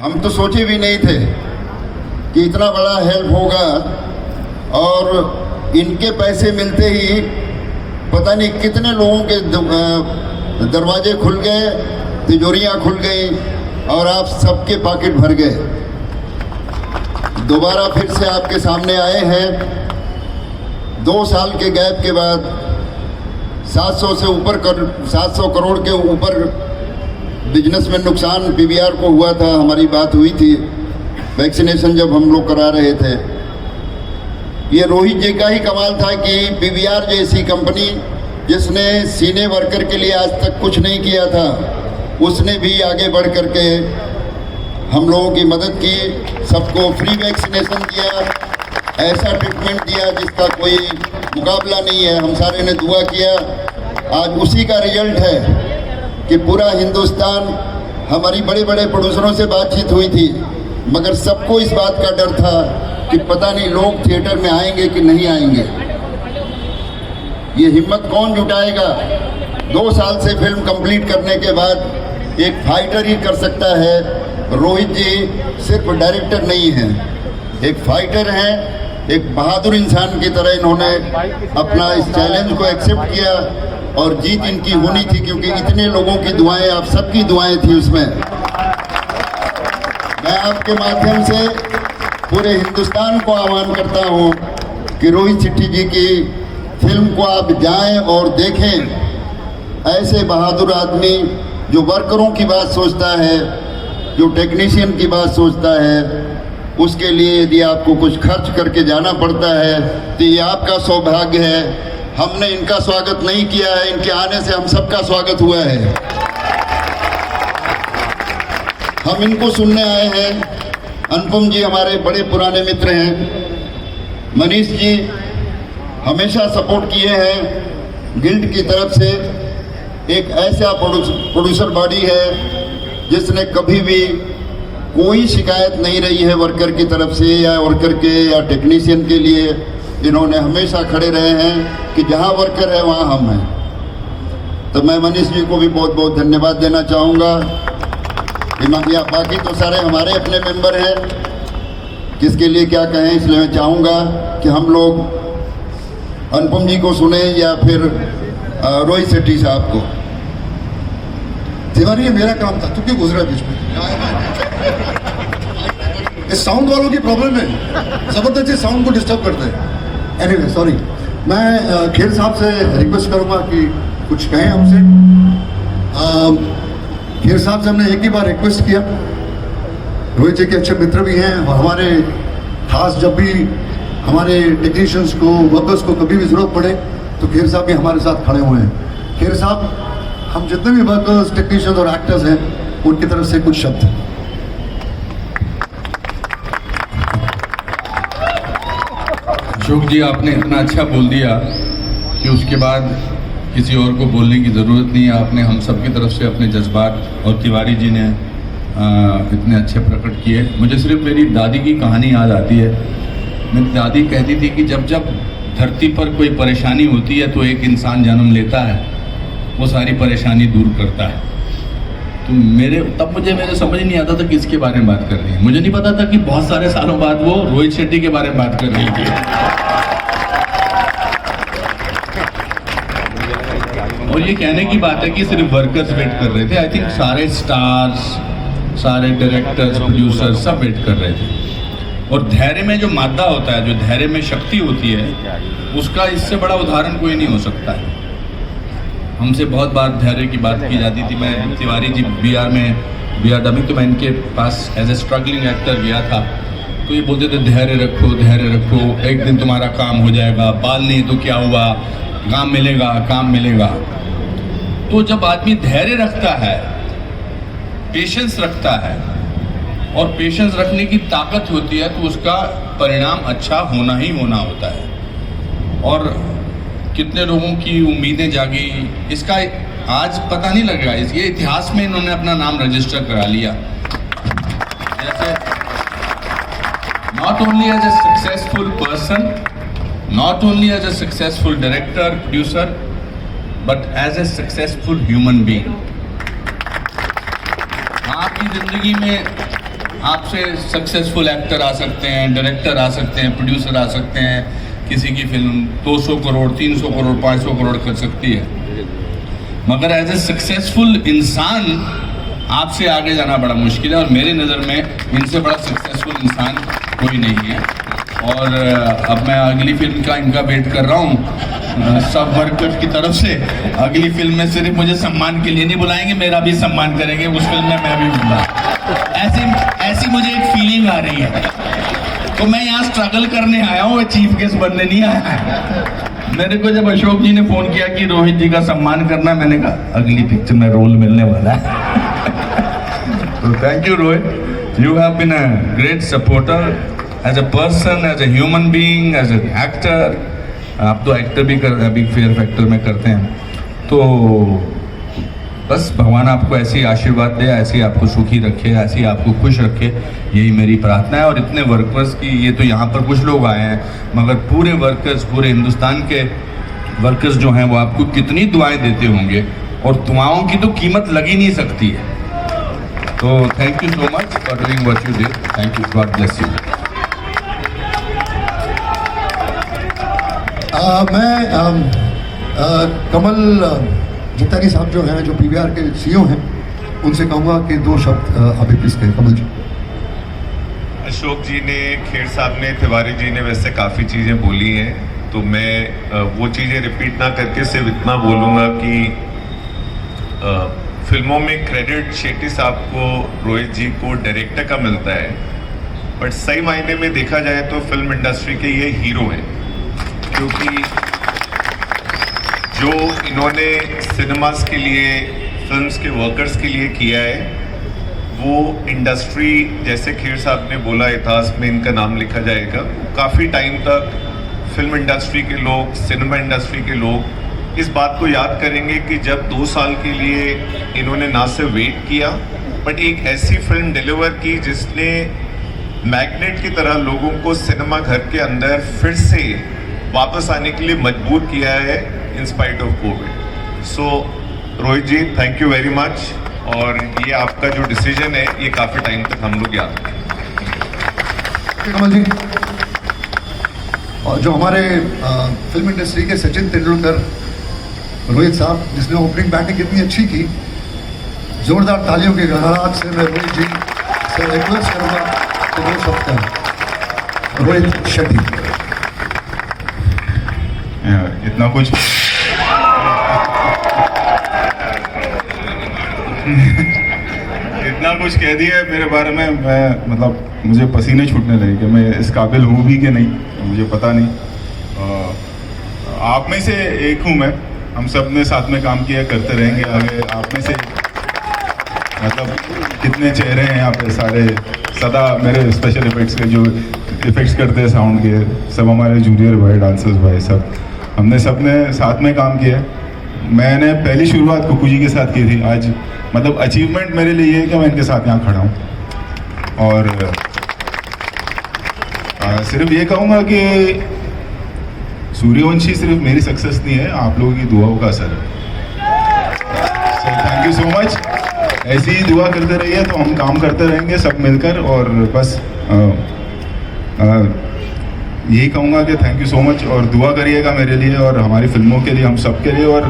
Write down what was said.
हम तो सोचे भी नहीं थे कि इतना बड़ा हेल्प होगा, और इनके पैसे मिलते ही पता नहीं कितने लोगों के दरवाजे खुल गए, तिजोरियां खुल गई और आप सबके पॉकेट भर गए। दोबारा फिर से आपके सामने आए हैं 2 साल के गैप के बाद। 700 करोड़ के ऊपर बिजनेस में नुकसान पीवीआर को हुआ था। हमारी बात हुई थी वैक्सीनेशन जब हम लोग करा रहे थे। ये रोहित जी का ही कमाल था कि पीवीआर जैसी कंपनी जिसने सीने वर्कर के लिए आज तक कुछ नहीं किया था, उसने भी आगे बढ़ करके हम लोगों की मदद की, सबको फ्री वैक्सीनेशन दिया, ऐसा ट्रीटमेंट दिया जिसका कोई मुकाबला नहीं है। हम सारे ने दुआ किया। आज उसी का रिजल्ट है कि पूरा हिंदुस्तान, हमारी बड़े बड़े प्रोड्यूसरों से बातचीत हुई थी, मगर सबको इस बात का डर था कि पता नहीं लोग थिएटर में आएंगे कि नहीं आएंगे। ये हिम्मत कौन जुटाएगा? 2 साल से फिल्म कंप्लीट करने के बाद एक फाइटर ही कर सकता है। रोहित जी सिर्फ डायरेक्टर नहीं हैं, एक फाइटर हैं, एक बहादुर इंसान की तरह इन्होंने अपना इस चैलेंज को एक्सेप्ट किया और जीत इनकी होनी थी, क्योंकि इतने लोगों की दुआएं, आप सबकी दुआएं थी उसमें। मैं आपके माध्यम से पूरे हिंदुस्तान को आह्वान करता हूं कि रोहित शेट्टी जी की फिल्म को आप जाएं और देखें। ऐसे बहादुर आदमी जो वर्करों की बात सोचता है, जो टेक्नीशियन की बात सोचता है, उसके लिए यदि आपको कुछ खर्च करके जाना पड़ता है तो ये आपका सौभाग्य है। हमने इनका स्वागत नहीं किया है, इनके आने से हम सबका स्वागत हुआ है। हम इनको सुनने आए हैं। अनुपम जी हमारे बड़े पुराने मित्र हैं। मनीष जी हमेशा सपोर्ट किए हैं गिल्ड की तरफ से। एक ऐसा प्रोड्यूसर बॉडी है जिसने कभी भी कोई शिकायत नहीं रही है वर्कर की तरफ से या वर्कर के या टेक्नीशियन के लिए। इन्होंने हमेशा खड़े रहे हैं कि जहां वर्कर है वहां हम हैं। तो मैं मनीष जी को भी बहुत बहुत धन्यवाद देना चाहूँगा। बाकी तो सारे हमारे अपने मेंबर हैं, किसके लिए क्या कहें, इसलिए मैं चाहूँगा कि हम लोग अनुपम जी को सुने या फिर रोहित शेट्टी साहब को। तिवारी, ये मेरा काम था, तू क्यों गुजरा बीच में? इस साउंड वालों की प्रॉब्लम है, जबरदस्ती साउंड को डिस्टर्ब करते हैं। Anyway sorry. मैं खेर साहब से रिक्वेस्ट करूंगा कि कुछ कहें हमसे। खेर साहब से हमने एक ही बार रिक्वेस्ट किया। रोहित जी के अच्छे मित्र भी हैं और हमारे खास जब भी हमारे टेक्नीशियंस को, वर्कर्स को कभी भी जरूरत पड़े तो खेर साहब भी हमारे साथ खड़े हुए हैं। खेर साहब, हम जितने भी वर्कर्स, टेक्नीशियंस और एक्टर्स हैं उनकी तरफ से कुछ शब्द। अशोक जी, आपने इतना अच्छा बोल दिया कि उसके बाद किसी और को बोलने की ज़रूरत नहीं है। आपने हम सब की तरफ से अपने जज्बात, और तिवारी जी ने इतने अच्छे प्रकट किए। मुझे सिर्फ मेरी दादी की कहानी याद आती है। मेरी दादी कहती थी कि जब जब धरती पर कोई परेशानी होती है तो एक इंसान जन्म लेता है, वो सारी परेशानी दूर करता है। तो तब मेरे समझ नहीं आता था किसके बारे में बात कर रही है। मुझे नहीं पता था कि बहुत सारे सालों बाद वो रोहित शेट्टी के बारे में बात कर रही थी। और ये कहने की बात है कि सिर्फ वर्कर्स वेट कर रहे थे। आई थिंक सारे स्टार्स, सारे डायरेक्टर्स, प्रोड्यूसर्स सब वेट कर रहे थे। और धैर्य में जो मादा होता है, जो धैर्य में शक्ति होती है, उसका इससे बड़ा उदाहरण कोई नहीं हो सकता है। हमसे बहुत बार धैर्य की बात की जाती थी। मैं Tiwari ji B R dubbing, तो मैं इनके पास एज ए स्ट्रगलिंग एक्टर गया था, तो ये बोलते थे धैर्य रखो, धैर्य रखो, एक दिन तुम्हारा काम हो जाएगा, बाल नहीं तो क्या हुआ, काम मिलेगा, काम मिलेगा। तो जब आदमी धैर्य रखता है, पेशेंस रखता है, और पेशेंस रखने की ताकत होती है, तो उसका परिणाम अच्छा होना ही होना होता है। और कितने लोगों की उम्मीदें जागी, इसका आज पता नहीं लग रहा है। ये इतिहास में इन्होंने अपना नाम रजिस्टर करा लिया। जैसे not only as a successful person, not only as a successful director, producer, but as a successful human being. आपकी जिंदगी में आपसे सक्सेसफुल एक्टर आ सकते हैं, डायरेक्टर आ सकते हैं, प्रोड्यूसर आ सकते हैं, किसी की फिल्म 200 करोड़ 300 करोड़ 500 करोड़ कर सकती है, मगर एज ए सक्सेसफुल इंसान आपसे आगे जाना बड़ा मुश्किल है। और मेरी नज़र में इनसे बड़ा सक्सेसफुल इंसान कोई नहीं है। और अब मैं अगली फिल्म का इनका वेट कर रहा हूँ सब वर्कर्स की तरफ से। अगली फिल्म में सिर्फ मुझे सम्मान के लिए नहीं बुलाएंगे, मेरा भी सम्मान करेंगे, उस फिल्म में मैं भी हूँगा। ऐसी मुझे एक फीलिंग आ रही है। तो मैं यहाँ स्ट्रगल करने आया हूँ, चीफ गेस्ट बनने नहीं आया। मेरे को जब अशोक जी ने फोन किया कि रोहित जी का सम्मान करना, मैंने कहा अगली पिक्चर में रोल मिलने वाला है। तो thank you Rohit, you have been a great supporter as a person, as a human being, as an actor. आप तो एक्टर भी कर अभी फेयर फैक्टर में करते हैं। तो बस भगवान आपको ऐसी आशीर्वाद दे, ऐसी आपको सुखी रखे, ऐसी आपको खुश रखे, यही मेरी प्रार्थना है। और इतने वर्कर्स की, ये तो यहाँ पर कुछ लोग आए हैं, मगर पूरे वर्कर्स, पूरे हिंदुस्तान के वर्कर्स जो हैं वो आपको कितनी दुआएं देते होंगे, और दुआओं की तो कीमत लगी नहीं सकती है। तो thank you so much for doing what you did. Thank you, God bless you. Kamal Jitani साहब जो हैं, जो पीवीआर के सीईओ हैं, उनसे कहूँगा कि 2 शब्द अभी प्लीज कहें। कमल जी। अशोक जी ने, खेर साहब ने, तिवारी जी ने वैसे काफ़ी चीज़ें बोली हैं, तो मैं वो चीज़ें रिपीट ना करके सिर्फ इतना बोलूँगा कि फिल्मों में क्रेडिट शेट्टी साहब को, रोहित जी को, डायरेक्टर का मिलता है, बट सही मायने में देखा जाए तो फिल्म इंडस्ट्री के ये हीरो हैं, क्योंकि जो इन्होंने सिनेमास के लिए, फिल्म्स के वर्कर्स के लिए किया है, वो इंडस्ट्री, जैसे खेर साहब ने बोला, इतिहास में इनका नाम लिखा जाएगा। काफ़ी टाइम तक फिल्म इंडस्ट्री के लोग, सिनेमा इंडस्ट्री के लोग इस बात को याद करेंगे कि जब 2 साल के लिए इन्होंने ना सिर्फ वेट किया, बट एक ऐसी फिल्म डिलीवर की जिसने मैग्नेट की तरह लोगों को सिनेमा घर के अंदर फिर से वापस आने के लिए मजबूर किया है, in spite of covid. So Rohit ji, thank you very much. और ये आपका जो डिसीजन है, ये काफ़ी टाइम तक हम लोग याद रखेंगे। कमल जी, और जो हमारे फिल्म इंडस्ट्री के सचिन तेंदुलकर, रोहित साहब, जिसने ओपनिंग बैटिंग कितनी अच्छी की, जोरदार तालियों के गड़गड़ाहट से मैं रोहित जी से रिक्वेस्ट करूँगा कि 2 शब्द कहें। रोहित शेट्टी। इतना कुछ इतना कुछ कह दिया मेरे बारे में, मैं मतलब मुझे पसीने छूटने लगे कि मैं इस काबिल हूँ भी कि नहीं, मुझे पता नहीं। आप में से एक हूँ मैं, हम सब ने साथ में काम किया, करते रहेंगे आगे। आप में से मतलब कितने चेहरे हैं यहाँ पे, सारे सदा मेरे स्पेशल इफेक्ट्स के जो इफेक्ट्स करते हैं साउंड के, सब हमारे जूनियर भाई, डांसर्स भाई, सब हमने सब ने साथ में काम किया। मैंने पहली शुरुआत कुकू जी के साथ की थी। आज मतलब अचीवमेंट मेरे लिए है कि मैं इनके साथ यहाँ खड़ा हूँ। और सिर्फ ये कहूँगा कि सूर्यवंशी सिर्फ मेरी सक्सेस नहीं है, आप लोगों की दुआओं का असर है। So thank you so much. ऐसी ही दुआ करते रहिए तो हम काम करते रहेंगे सब मिलकर। और बस यही कहूँगा कि थैंक यू सो मच, और दुआ करिएगा मेरे लिए और हमारी फिल्मों के लिए, हम सब के लिए। और